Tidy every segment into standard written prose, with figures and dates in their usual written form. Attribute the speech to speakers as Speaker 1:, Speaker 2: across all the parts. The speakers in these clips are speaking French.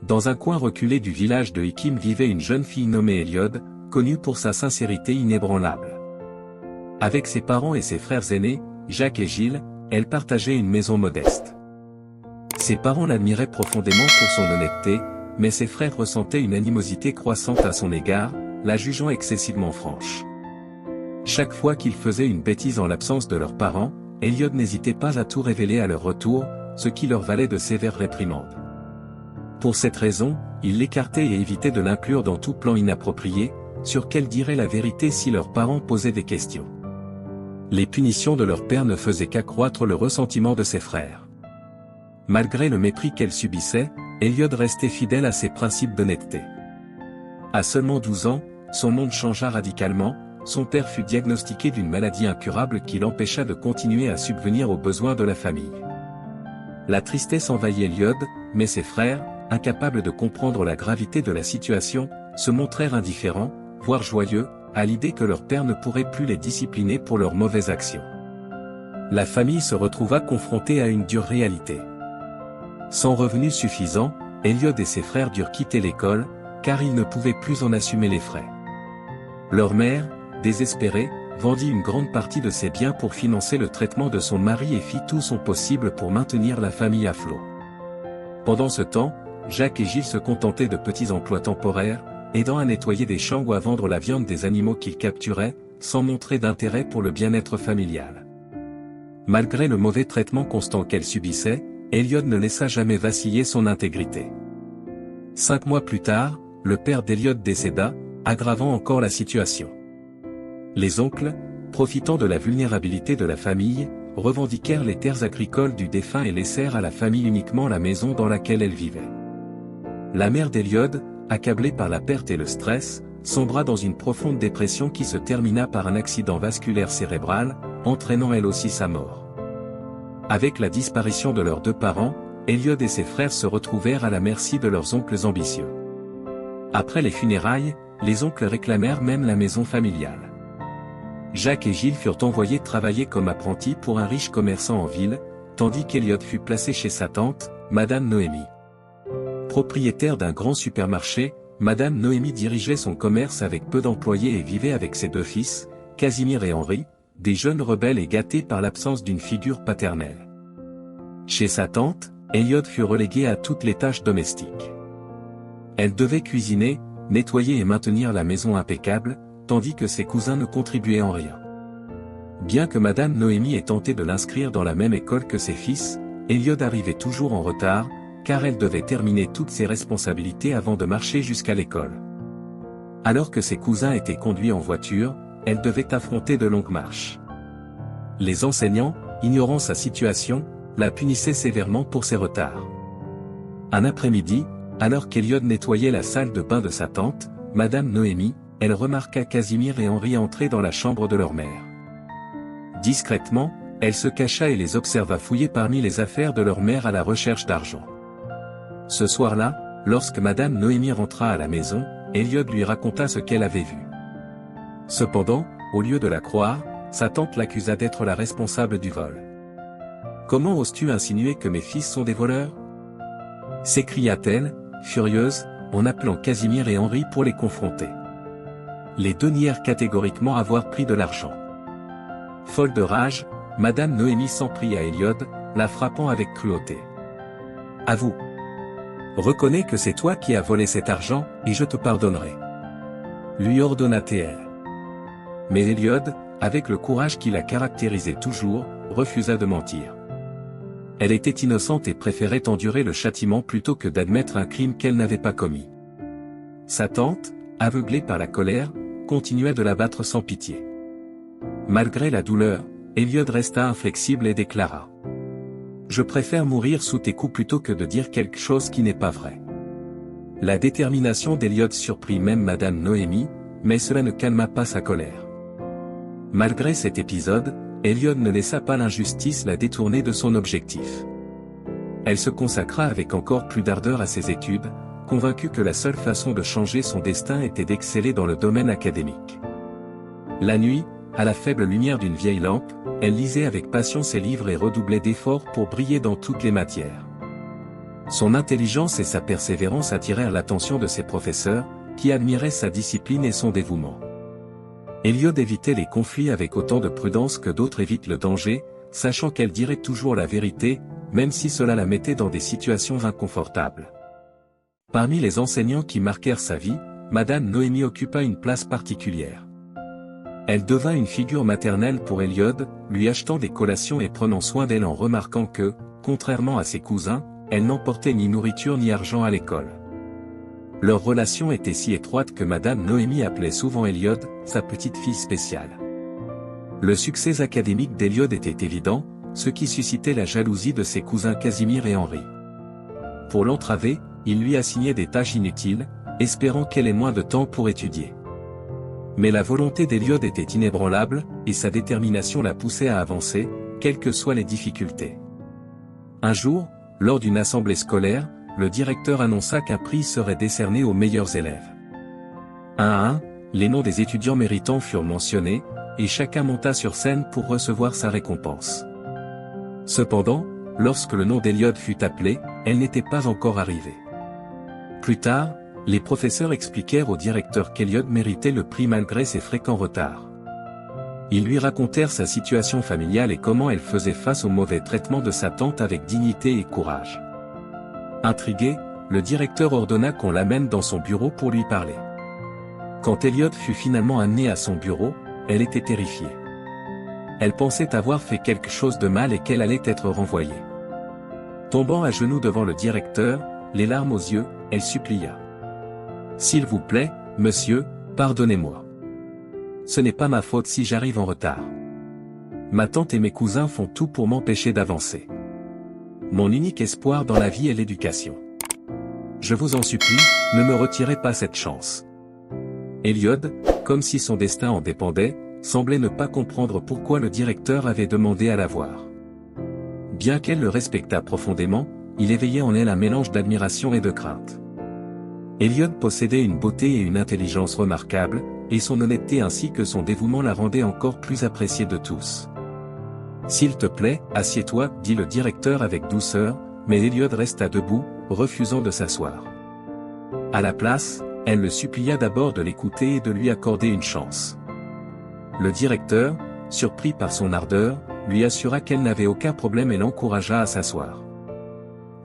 Speaker 1: Dans un coin reculé du village de Hikim vivait une jeune fille nommée Héliode, connue pour sa sincérité inébranlable. Avec ses parents et ses frères aînés, Jacques et Gilles, elle partageait une maison modeste. Ses parents l'admiraient profondément pour son honnêteté, mais ses frères ressentaient une animosité croissante à son égard, la jugeant excessivement franche. Chaque fois qu'ils faisaient une bêtise en l'absence de leurs parents, Héliode n'hésitait pas à tout révéler à leur retour, ce qui leur valait de sévères réprimandes. Pour cette raison, ils l'écartaient et évitaient de l'inclure dans tout plan inapproprié, sur qu'elle dirait la vérité si leurs parents posaient des questions. Les punitions de leur père ne faisaient qu'accroître le ressentiment de ses frères. Malgré le mépris qu'elle subissait, Héliode restait fidèle à ses principes d'honnêteté. À seulement 12 ans, son monde changea radicalement, son père fut diagnostiqué d'une maladie incurable qui l'empêcha de continuer à subvenir aux besoins de la famille. La tristesse envahit Héliode, mais ses frères, incapables de comprendre la gravité de la situation, se montrèrent indifférents, voire joyeux, à l'idée que leur père ne pourrait plus les discipliner pour leurs mauvaises actions. La famille se retrouva confrontée à une dure réalité. Sans revenus suffisants, Héliode et ses frères durent quitter l'école, car ils ne pouvaient plus en assumer les frais. Leur mère, désespérée, vendit une grande partie de ses biens pour financer le traitement de son mari et fit tout son possible pour maintenir la famille à flot. Pendant ce temps, Jacques et Gilles se contentaient de petits emplois temporaires, aidant à nettoyer des champs ou à vendre la viande des animaux qu'ils capturaient, sans montrer d'intérêt pour le bien-être familial. Malgré le mauvais traitement constant qu'elle subissait, Héliode ne laissa jamais vaciller son intégrité. 5 mois plus tard, le père d'Héliode décéda, aggravant encore la situation. Les oncles, profitant de la vulnérabilité de la famille, revendiquèrent les terres agricoles du défunt et laissèrent à la famille uniquement la maison dans laquelle elle vivait. La mère d'Héliode, accablée par la perte et le stress, sombra dans une profonde dépression qui se termina par un accident vasculaire cérébral, entraînant elle aussi sa mort. Avec la disparition de leurs 2 parents, Héliode et ses frères se retrouvèrent à la merci de leurs oncles ambitieux. Après les funérailles, les oncles réclamèrent même la maison familiale. Jacques et Gilles furent envoyés travailler comme apprentis pour un riche commerçant en ville, tandis qu'Héliode fut placé chez sa tante, Madame Noémie. Propriétaire d'un grand supermarché, Madame Noémie dirigeait son commerce avec peu d'employés et vivait avec ses 2 fils, Casimir et Henri, des jeunes rebelles et gâtés par l'absence d'une figure paternelle. Chez sa tante, Héliode fut reléguée à toutes les tâches domestiques. Elle devait cuisiner, nettoyer et maintenir la maison impeccable, tandis que ses cousins ne contribuaient en rien. Bien que Madame Noémie ait tenté de l'inscrire dans la même école que ses fils, Héliode arrivait toujours en retard, car elle devait terminer toutes ses responsabilités avant de marcher jusqu'à l'école. Alors que ses cousins étaient conduits en voiture, elle devait affronter de longues marches. Les enseignants, ignorant sa situation, la punissaient sévèrement pour ses retards. Un après-midi, alors qu'Héliode nettoyait la salle de bain de sa tante, Madame Noémie, elle remarqua Casimir et Henri entrer dans la chambre de leur mère. Discrètement, elle se cacha et les observa fouiller parmi les affaires de leur mère à la recherche d'argent. Ce soir-là, lorsque Madame Noémie rentra à la maison, Héliode lui raconta ce qu'elle avait vu. Cependant, au lieu de la croire, sa tante l'accusa d'être la responsable du vol. « Comment oses-tu insinuer que mes fils sont des voleurs » s'écria-t-elle, furieuse, en appelant Casimir et Henri pour les confronter. Les 2 nièrent catégoriquement avoir pris de l'argent. Folle de rage, Madame Noémie s'en prit à Héliode, la frappant avec cruauté. « Avoue. Reconnais que c'est toi qui as volé cet argent, et je te pardonnerai. » lui ordonna-t-elle. Mais Héliode, avec le courage qui la caractérisait toujours, refusa de mentir. Elle était innocente et préférait endurer le châtiment plutôt que d'admettre un crime qu'elle n'avait pas commis. Sa tante, aveuglée par la colère, continua de la battre sans pitié. Malgré la douleur, Héliode resta inflexible et déclara : « Je préfère mourir sous tes coups plutôt que de dire quelque chose qui n'est pas vrai. » La détermination d'Héliode surprit même Madame Noémie, mais cela ne calma pas sa colère. Malgré cet épisode, Héliode ne laissa pas l'injustice la détourner de son objectif. Elle se consacra avec encore plus d'ardeur à ses études, convaincue que la seule façon de changer son destin était d'exceller dans le domaine académique. La nuit, à la faible lumière d'une vieille lampe, elle lisait avec passion ses livres et redoublait d'efforts pour briller dans toutes les matières. Son intelligence et sa persévérance attirèrent l'attention de ses professeurs, qui admiraient sa discipline et son dévouement. Héliode évitait les conflits avec autant de prudence que d'autres évitent le danger, sachant qu'elle dirait toujours la vérité, même si cela la mettait dans des situations inconfortables. Parmi les enseignants qui marquèrent sa vie, Madame Noémie occupa une place particulière. Elle devint une figure maternelle pour Héliode, lui achetant des collations et prenant soin d'elle en remarquant que, contrairement à ses cousins, elle n'emportait ni nourriture ni argent à l'école. Leur relation était si étroite que Madame Noémie appelait souvent Héliode, sa petite fille spéciale. Le succès académique d'Héliode était évident, ce qui suscitait la jalousie de ses cousins Casimir et Henri. Pour l'entraver, il lui assignait des tâches inutiles, espérant qu'elle ait moins de temps pour étudier. Mais la volonté d'Héliode était inébranlable, et sa détermination la poussait à avancer, quelles que soient les difficultés. Un jour, lors d'une assemblée scolaire, le directeur annonça qu'un prix serait décerné aux meilleurs élèves. Un à un, les noms des étudiants méritants furent mentionnés, et chacun monta sur scène pour recevoir sa récompense. Cependant, lorsque le nom d'Héliode fut appelé, elle n'était pas encore arrivée. Plus tard, les professeurs expliquèrent au directeur qu'Héliode méritait le prix malgré ses fréquents retards. Ils lui racontèrent sa situation familiale et comment elle faisait face au mauvais traitement de sa tante avec dignité et courage. Intrigué, le directeur ordonna qu'on l'amène dans son bureau pour lui parler. Quand Héliode fut finalement amenée à son bureau, elle était terrifiée. Elle pensait avoir fait quelque chose de mal et qu'elle allait être renvoyée. Tombant à genoux devant le directeur, les larmes aux yeux, elle supplia. « S'il vous plaît, monsieur, pardonnez-moi. Ce n'est pas ma faute si j'arrive en retard. Ma tante et mes cousins font tout pour m'empêcher d'avancer. Mon unique espoir dans la vie est l'éducation. Je vous en supplie, ne me retirez pas cette chance. » Héliode, comme si son destin en dépendait, semblait ne pas comprendre pourquoi le directeur avait demandé à la voir. Bien qu'elle le respectât profondément, il éveillait en elle un mélange d'admiration et de crainte. Héliode possédait une beauté et une intelligence remarquables, et son honnêteté ainsi que son dévouement la rendaient encore plus appréciée de tous. « S'il te plaît, assieds-toi, » dit le directeur avec douceur, mais Héliode resta debout, refusant de s'asseoir. À la place, elle le supplia d'abord de l'écouter et de lui accorder une chance. Le directeur, surpris par son ardeur, lui assura qu'elle n'avait aucun problème et l'encouragea à s'asseoir.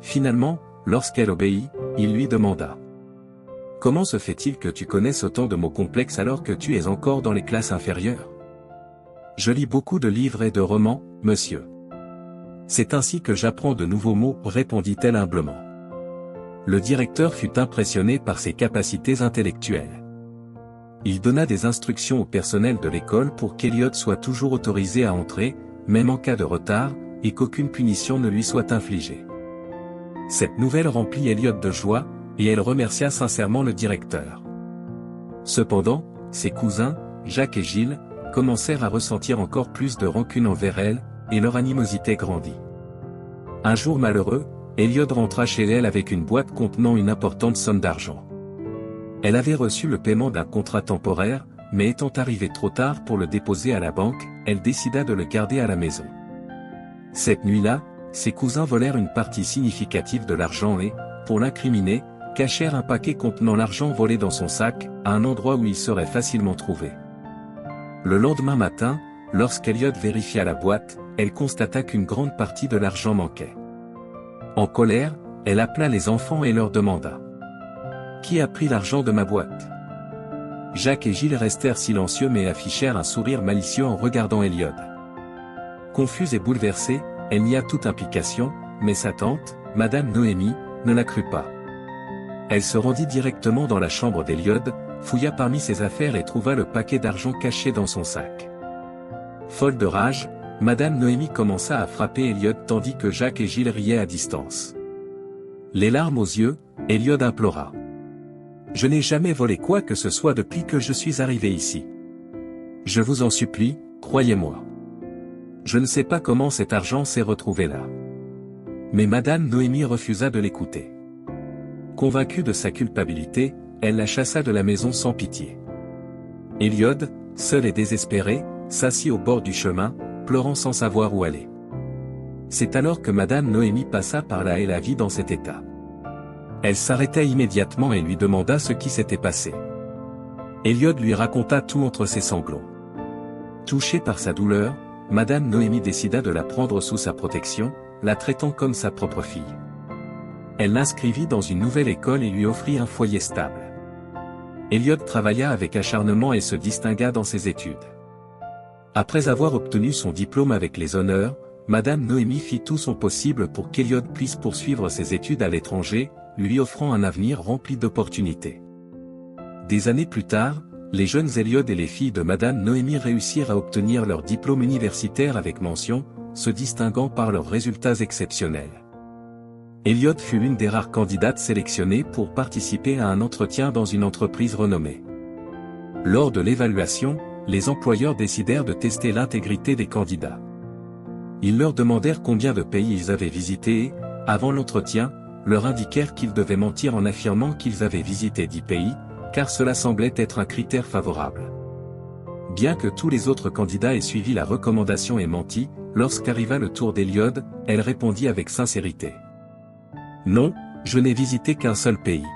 Speaker 1: Finalement, lorsqu'elle obéit, il lui demanda. « Comment se fait-il que tu connaisses autant de mots complexes alors que tu es encore dans les classes inférieures ? » « Je lis beaucoup de livres et de romans, monsieur. C'est ainsi que j'apprends de nouveaux mots, » répondit-elle humblement. Le directeur fut impressionné par ses capacités intellectuelles. Il donna des instructions au personnel de l'école pour qu'Héliode soit toujours autorisé à entrer, même en cas de retard, et qu'aucune punition ne lui soit infligée. Cette nouvelle remplit Héliode de joie, et elle remercia sincèrement le directeur. Cependant, ses cousins, Jacques et Gilles, commencèrent à ressentir encore plus de rancune envers elle, et leur animosité grandit. Un jour malheureux, Héliode rentra chez elle avec une boîte contenant une importante somme d'argent. Elle avait reçu le paiement d'un contrat temporaire, mais étant arrivée trop tard pour le déposer à la banque, elle décida de le garder à la maison. Cette nuit-là, ses cousins volèrent une partie significative de l'argent et, pour l'incriminer, cachèrent un paquet contenant l'argent volé dans son sac, à un endroit où il serait facilement trouvé. Le lendemain matin, lorsqu'Héliode vérifia la boîte, elle constata qu'une grande partie de l'argent manquait. En colère, elle appela les enfants et leur demanda. « Qui a pris l'argent de ma boîte ?» Jacques et Gilles restèrent silencieux mais affichèrent un sourire malicieux en regardant Héliode. Confuse et bouleversée, elle nia toute implication, mais sa tante, Madame Noémie, ne la crut pas. Elle se rendit directement dans la chambre d'Héliode, fouilla parmi ses affaires et trouva le paquet d'argent caché dans son sac. Folle de rage, Madame Noémie commença à frapper Héliode tandis que Jacques et Gilles riaient à distance. Les larmes aux yeux, Héliode implora. « Je n'ai jamais volé quoi que ce soit depuis que je suis arrivé ici. Je vous en supplie, croyez-moi. Je ne sais pas comment cet argent s'est retrouvé là. » Mais Madame Noémie refusa de l'écouter. Convaincue de sa culpabilité, elle la chassa de la maison sans pitié. Héliode, seul et désespéré, s'assit au bord du chemin, pleurant sans savoir où aller. C'est alors que Madame Noémie passa par là et la vit dans cet état. Elle s'arrêta immédiatement et lui demanda ce qui s'était passé. Elliot lui raconta tout entre ses sanglots. Touchée par sa douleur, Madame Noémie décida de la prendre sous sa protection, la traitant comme sa propre fille. Elle l'inscrivit dans une nouvelle école et lui offrit un foyer stable. Elliot travailla avec acharnement et se distingua dans ses études. Après avoir obtenu son diplôme avec les honneurs, Madame Noémie fit tout son possible pour qu'Elliot puisse poursuivre ses études à l'étranger, lui offrant un avenir rempli d'opportunités. Des années plus tard, les jeunes Elliot et les filles de Madame Noémie réussirent à obtenir leur diplôme universitaire avec mention, se distinguant par leurs résultats exceptionnels. Elliot fut l'une des rares candidates sélectionnées pour participer à un entretien dans une entreprise renommée. Lors de l'évaluation, les employeurs décidèrent de tester l'intégrité des candidats. Ils leur demandèrent combien de pays ils avaient visités et, avant l'entretien, leur indiquèrent qu'ils devaient mentir en affirmant qu'ils avaient visité 10 pays, car cela semblait être un critère favorable. Bien que tous les autres candidats aient suivi la recommandation et menti, lorsqu'arriva le tour d'Elliot, elle répondit avec sincérité. « Non, je n'ai visité qu'un seul pays. »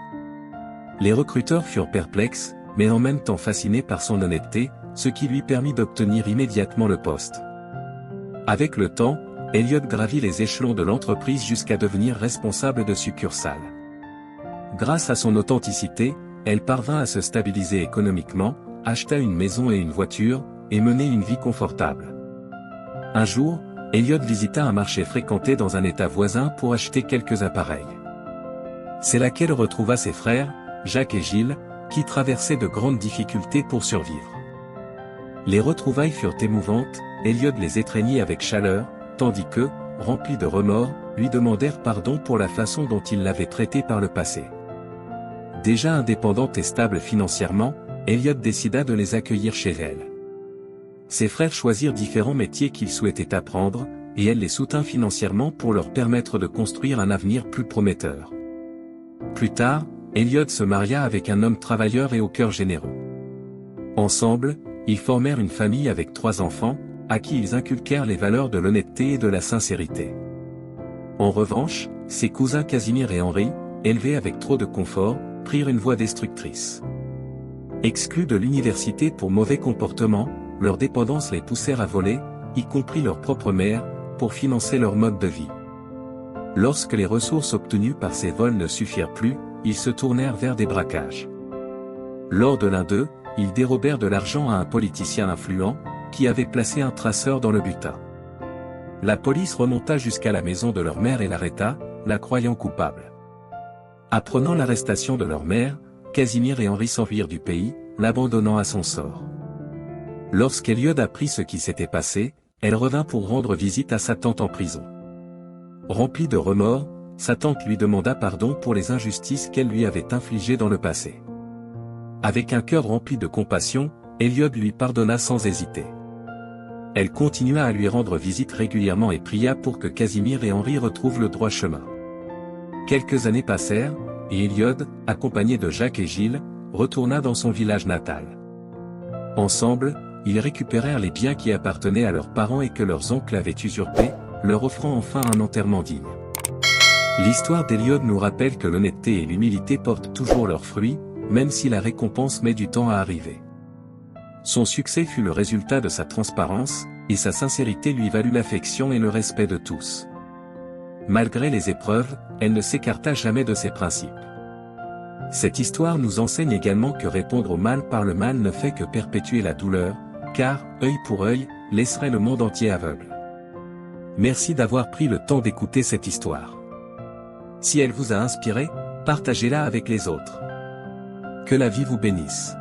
Speaker 1: Les recruteurs furent perplexes, mais en même temps fascinés par son honnêteté, ce qui lui permit d'obtenir immédiatement le poste. Avec le temps, Elliot gravit les échelons de l'entreprise jusqu'à devenir responsable de succursale. Grâce à son authenticité, elle parvint à se stabiliser économiquement, acheta une maison et une voiture, et menait une vie confortable. Un jour, Elliot visita un marché fréquenté dans un état voisin pour acheter quelques appareils. C'est là qu'elle retrouva ses frères, Jacques et Gilles, qui traversaient de grandes difficultés pour survivre. Les retrouvailles furent émouvantes, Elliot les étreignit avec chaleur, tandis que, remplis de remords, lui demandèrent pardon pour la façon dont ils l'avaient traité par le passé. Déjà indépendante et stable financièrement, Elliot décida de les accueillir chez elle. Ses frères choisirent différents métiers qu'ils souhaitaient apprendre, et elle les soutint financièrement pour leur permettre de construire un avenir plus prometteur. Plus tard, Elliot se maria avec un homme travailleur et au cœur généreux. Ensemble, ils formèrent une famille avec 3 enfants, à qui ils inculquèrent les valeurs de l'honnêteté et de la sincérité. En revanche, ses cousins Casimir et Henri, élevés avec trop de confort, prirent une voie destructrice. Exclus de l'université pour mauvais comportement, leurs dépendances les poussèrent à voler, y compris leur propre mère, pour financer leur mode de vie. Lorsque les ressources obtenues par ces vols ne suffirent plus, ils se tournèrent vers des braquages. Lors de l'un d'eux, ils dérobèrent de l'argent à un politicien influent, qui avait placé un traceur dans le butin. La police remonta jusqu'à la maison de leur mère et l'arrêta, la croyant coupable. Apprenant l'arrestation de leur mère, Casimir et Henri s'enfuirent du pays, l'abandonnant à son sort. Lorsqu'Elliot apprit ce qui s'était passé, elle revint pour rendre visite à sa tante en prison. Remplie de remords, sa tante lui demanda pardon pour les injustices qu'elle lui avait infligées dans le passé. Avec un cœur rempli de compassion, Elliot lui pardonna sans hésiter. Elle continua à lui rendre visite régulièrement et pria pour que Casimir et Henri retrouvent le droit chemin. Quelques années passèrent, et Elliot, accompagné de Jacques et Gilles, retourna dans son village natal. Ensemble, ils récupérèrent les biens qui appartenaient à leurs parents et que leurs oncles avaient usurpés, leur offrant enfin un enterrement digne. L'histoire d'Elliot nous rappelle que l'honnêteté et l'humilité portent toujours leurs fruits, même si la récompense met du temps à arriver. Son succès fut le résultat de sa transparence, et sa sincérité lui valut l'affection et le respect de tous. Malgré les épreuves, elle ne s'écarta jamais de ses principes. Cette histoire nous enseigne également que répondre au mal par le mal ne fait que perpétuer la douleur, car, œil pour œil, laisserait le monde entier aveugle. Merci d'avoir pris le temps d'écouter cette histoire. Si elle vous a inspiré, partagez-la avec les autres. Que la vie vous bénisse.